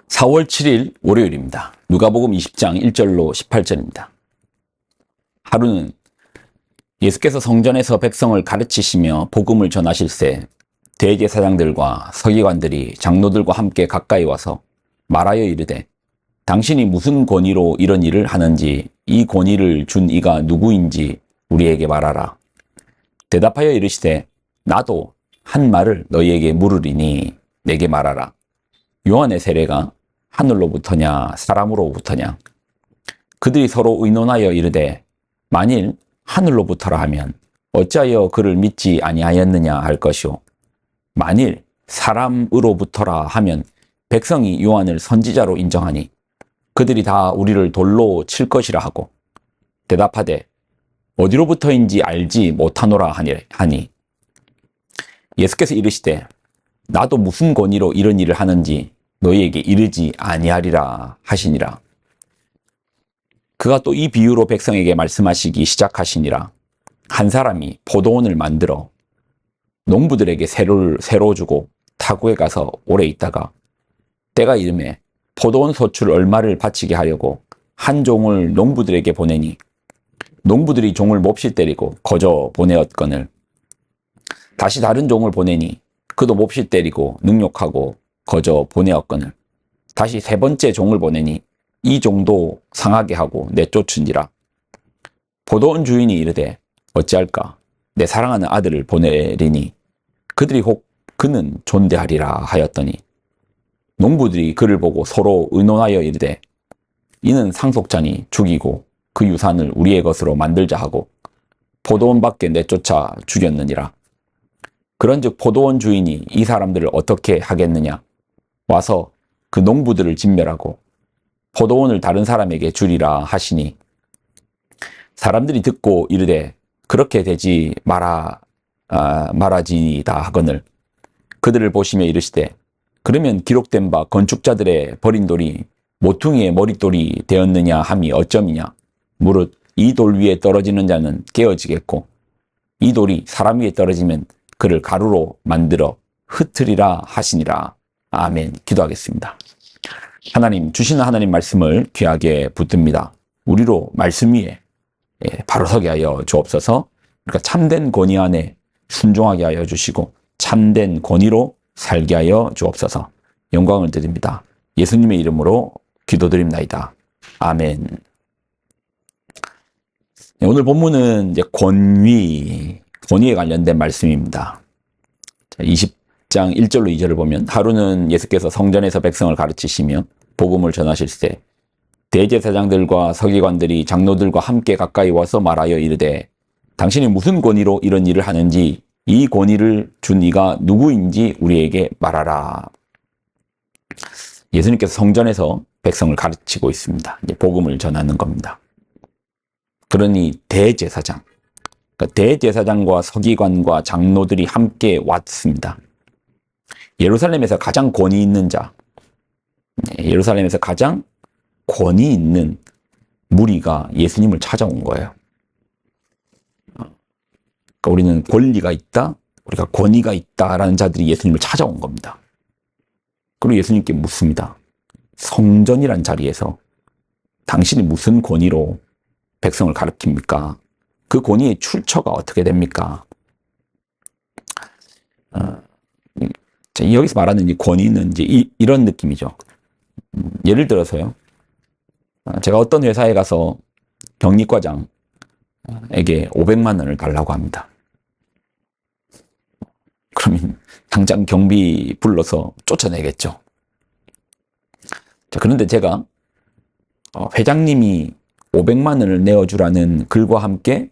4월 7일 월요일입니다. 누가복음 20장 1절로 18절입니다. 하루는 예수께서 성전에서 백성을 가르치시며 복음을 전하실새 대제사장들과 서기관들이 장로들과 함께 가까이 와서 말하여 이르되 당신이 무슨 권위로 이런 일을 하는지 이 권위를 준 이가 누구인지 우리에게 말하라. 대답하여 이르시되 나도 한 말을 너희에게 물으리니 내게 말하라. 요한의 세례가 하늘로부터냐 사람으로부터냐? 그들이 서로 의논하여 이르되 만일 하늘로부터라 하면 어찌하여 그를 믿지 아니하였느냐 할 것이요 만일 사람으로부터라 하면 백성이 요한을 선지자로 인정하니 그들이 다 우리를 돌로 칠 것이라 하고 대답하되 어디로부터인지 알지 못하노라 하니 예수께서 이르시되 나도 무슨 권위로 이런 일을 하는지 너희에게 이르지 아니하리라 하시니라. 그가 또 이 비유로 백성에게 말씀하시기 시작하시니라. 한 사람이 포도원을 만들어 농부들에게 새로 주고 타국에 가서 오래 있다가 때가 이름에 포도원 소출 얼마를 바치게 하려고 한 종을 농부들에게 보내니 농부들이 종을 몹시 때리고 거저 보내었거늘 다시 다른 종을 보내니 그도 몹시 때리고 능욕하고 거저 보내었거늘 다시 세 번째 종을 보내니 이 종도 상하게 하고 내쫓으니라. 포도원 주인이 이르되 어찌할까 내 사랑하는 아들을 보내리니 그들이 혹 그는 존대하리라 하였더니 농부들이 그를 보고 서로 의논하여 이르되 이는 상속자니 죽이고 그 유산을 우리의 것으로 만들자 하고 포도원 밖에 내쫓아 죽였느니라. 그런즉 포도원 주인이 이 사람들을 어떻게 하겠느냐 와서 그 농부들을 진멸하고 포도원을 다른 사람에게 주리라 하시니 사람들이 듣고 이르되 그렇게 되지 말아지이다 하거늘 그들을 보시며 이르시되 그러면 기록된 바 건축자들의 버린 돌이 모퉁이의 머릿돌이 되었느냐 함이 어쩌미냐 무릇 이 돌 위에 떨어지는 자는 깨어지겠고 이 돌이 사람 위에 떨어지면 그를 가루로 만들어 흩으리라 하시니라. 아멘. 기도하겠습니다. 하나님, 주시는 하나님 말씀을 귀하게 붙듭니다. 우리로 말씀 위에 바로 서게 하여 주옵소서. 그러니까 참된 권위 안에 순종하게 하여 주시고 참된 권위로 살게 하여 주옵소서. 영광을 드립니다. 예수님의 이름으로 기도드립나이다. 아멘. 오늘 본문은 이제 권위에 관련된 말씀입니다. 20장 1절로 2절을 보면 하루는 예수께서 성전에서 백성을 가르치시며 복음을 전하실 때 대제사장들과 서기관들이 장로들과 함께 가까이 와서 말하여 이르되 당신이 무슨 권위로 이런 일을 하는지 이 권위를 준 이가 누구인지 우리에게 말하라. 예수님께서 성전에서 백성을 가르치고 있습니다. 이제 복음을 전하는 겁니다. 그러니 대제사장, 그러니까 대제사장과 서기관과 장로들이 함께 왔습니다. 예루살렘에서 가장 권위 있는 자, 예루살렘에서 가장 권위 있는 무리가 예수님을 찾아온 거예요. 그러니까 우리는 권리가 있다, 우리가 권위가 있다라는 자들이 예수님을 찾아온 겁니다. 그리고 예수님께 묻습니다. 성전이란 자리에서 당신이 무슨 권위로 백성을 가르칩니까? 그 권위의 출처가 어떻게 됩니까? 여기서 말하는 이 권위는 이제 이런 느낌이죠. 예를 들어서요. 제가 어떤 회사에 가서 경리과장에게 500만 원을 달라고 합니다. 그러면 당장 경비 불러서 쫓아내겠죠. 자, 그런데 제가 회장님이 500만 원을 내어주라는 글과 함께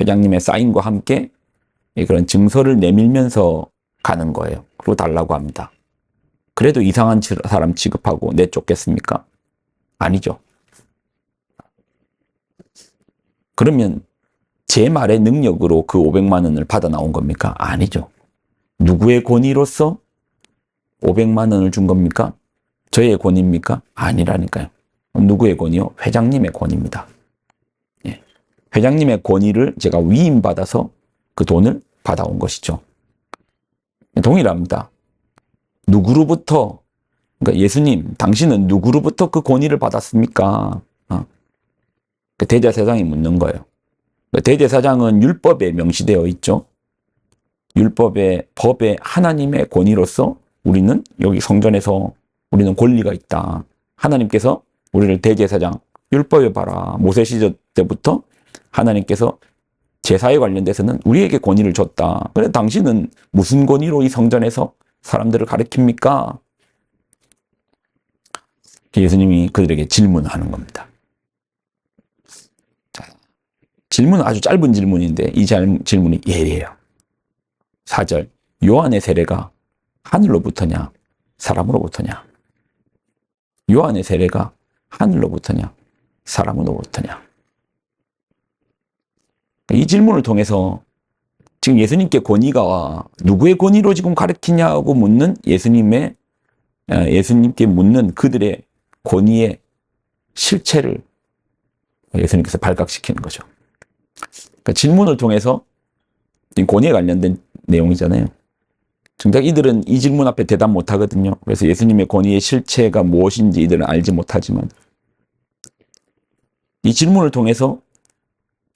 회장님의 사인과 함께 그런 증서를 내밀면서 가는 거예요. 그리고 달라고 합니다. 그래도 이상한 사람 취급하고 내쫓겠습니까? 아니죠. 그러면 제 말의 능력으로 그 500만 원을 받아 나온 겁니까? 아니죠. 누구의 권위로서 500만 원을 준 겁니까? 저의 권위입니까? 아니라니까요. 누구의 권위요? 회장님의 권위입니다. 예. 회장님의 권위를 제가 위임받아서 그 돈을 받아온 것이죠. 동일합니다. 누구로부터 그러니까 예수님, 당신은 누구로부터 그 권위를 받았습니까? 그 대제사장이 묻는 거예요. 대제사장은 율법에 명시되어 있죠. 율법의, 법의 하나님의 권위로서 우리는 여기 성전에서 우리는 권리가 있다. 하나님께서 우리를 대제사장, 율법에 봐라. 모세 시절 때부터 하나님께서 제사에 관련돼서는 우리에게 권위를 줬다. 그래 당신은 무슨 권위로 이 성전에서 사람들을 가르칩니까? 예수님이 그들에게 질문하는 겁니다. 자, 질문은 아주 짧은 질문인데 이 질문이 예리해요. 4절, 요한의 세례가 하늘로부터냐 사람으로부터냐? 요한의 세례가 하늘로부터냐 사람으로부터냐? 이 질문을 통해서 지금 예수님께 권위가 누구의 권위로 지금 가르치냐고 묻는 예수님께 묻는 그들의 권위의 실체를 예수님께서 발각시키는 거죠. 그러니까 질문을 통해서 권위에 관련된 내용이잖아요. 정작 이들은 이 질문 앞에 대답 못 하거든요. 그래서 예수님의 권위의 실체가 무엇인지 이들은 알지 못하지만 이 질문을 통해서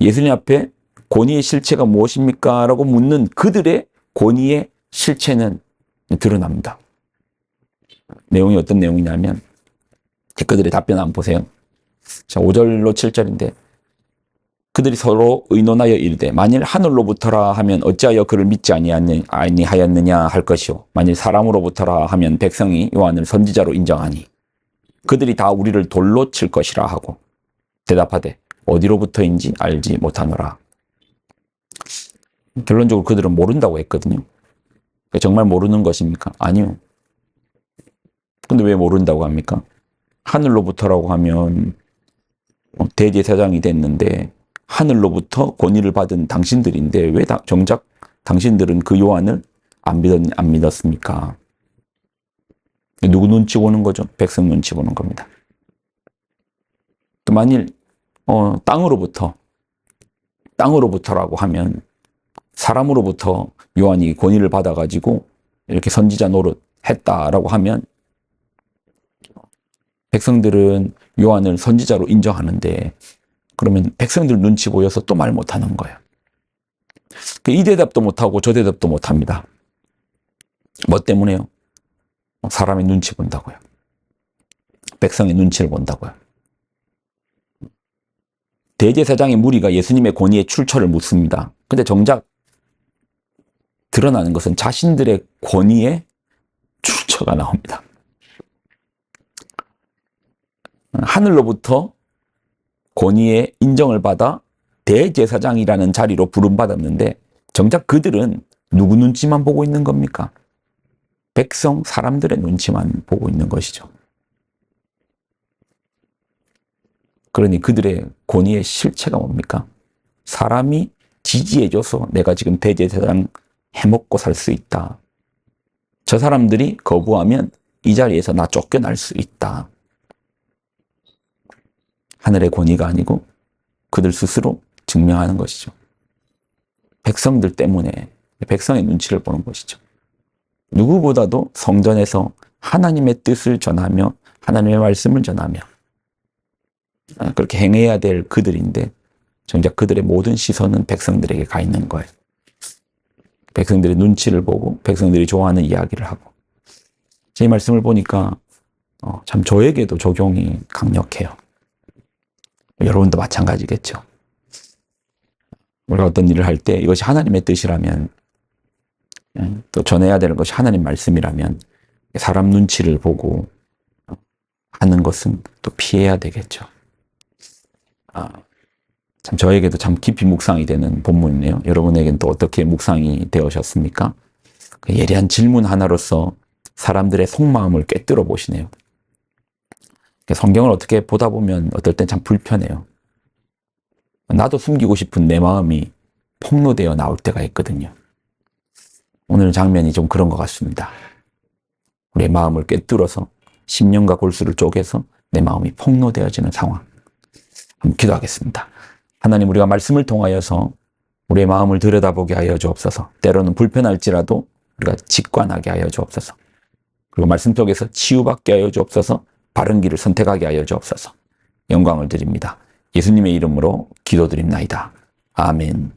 예수님 앞에 권위의 실체가 무엇입니까? 라고 묻는 그들의 권위의 실체는 드러납니다. 내용이 어떤 내용이냐면 그들의 답변 한번 보세요. 자, 5절로 7절인데 그들이 서로 의논하여 이르되 만일 하늘로부터라 하면 어찌하여 그를 믿지 아니하였느냐 할 것이요 만일 사람으로부터라 하면 백성이 요한을 선지자로 인정하니 그들이 다 우리를 돌로 칠 것이라 하고 대답하되 어디로부터인지 알지 못하노라. 결론적으로 그들은 모른다고 했거든요. 정말 모르는 것입니까? 아니요. 근데 왜 모른다고 합니까? 하늘로부터라고 하면 대제사장이 됐는데 하늘로부터 권위를 받은 당신들인데 왜 정작 당신들은 그 요한을 안 믿었습니까? 누구 눈치 보는 거죠? 백성 눈치 보는 겁니다. 또 만일 땅으로부터라고 하면 사람으로부터 요한이 권위를 받아가지고 이렇게 선지자 노릇 했다라고 하면 백성들은 요한을 선지자로 인정하는데 그러면 백성들 눈치 보여서 또 말 못하는 거예요. 이 대답도 못하고 저 대답도 못합니다. 뭐 때문에요? 사람의 눈치 본다고요. 백성의 눈치를 본다고요. 대제사장의 무리가 예수님의 권위의 출처를 묻습니다. 근데 정작 드러나는 것은 자신들의 권위의 출처가 나옵니다. 하늘로부터 권위의 인정을 받아 대제사장이라는 자리로 부름받았는데 정작 그들은 누구 눈치만 보고 있는 겁니까? 백성, 사람들의 눈치만 보고 있는 것이죠. 그러니 그들의 권위의 실체가 뭡니까? 사람이 지지해줘서 내가 지금 대제사장 해먹고 살 수 있다. 저 사람들이 거부하면 이 자리에서 나 쫓겨날 수 있다. 하늘의 권위가 아니고 그들 스스로 증명하는 것이죠. 백성들 때문에 백성의 눈치를 보는 것이죠. 누구보다도 성전에서 하나님의 뜻을 전하며 하나님의 말씀을 전하며 그렇게 행해야 될 그들인데 정작 그들의 모든 시선은 백성들에게 가 있는 거예요. 백성들의 눈치를 보고 백성들이 좋아하는 이야기를 하고 제 말씀을 보니까 참 저에게도 적용이 강력해요. 여러분도 마찬가지겠죠. 우리가 어떤 일을 할 때 이것이 하나님의 뜻이라면 또 전해야 되는 것이 하나님 말씀이라면 사람 눈치를 보고 하는 것은 또 피해야 되겠죠. 참 저에게도 참 깊이 묵상이 되는 본문이네요. 여러분에게는 또 어떻게 묵상이 되으셨습니까? 그 예리한 질문 하나로서 사람들의 속마음을 꿰뚫어 보시네요. 성경을 어떻게 보다 보면 어떨 땐 참 불편해요. 나도 숨기고 싶은 내 마음이 폭로되어 나올 때가 있거든요. 오늘 장면이 좀 그런 것 같습니다. 우리의 마음을 꿰뚫어서 심령과 골수를 쪼개서 내 마음이 폭로되어지는 상황. 한번 기도하겠습니다. 하나님, 우리가 말씀을 통하여서 우리의 마음을 들여다보게 하여 주옵소서. 때로는 불편할지라도 우리가 직관하게 하여 주옵소서. 그리고 말씀 속에서 치유받게 하여 주옵소서. 바른 길을 선택하게 하여 주옵소서. 영광을 드립니다. 예수님의 이름으로 기도드립나이다. 아멘.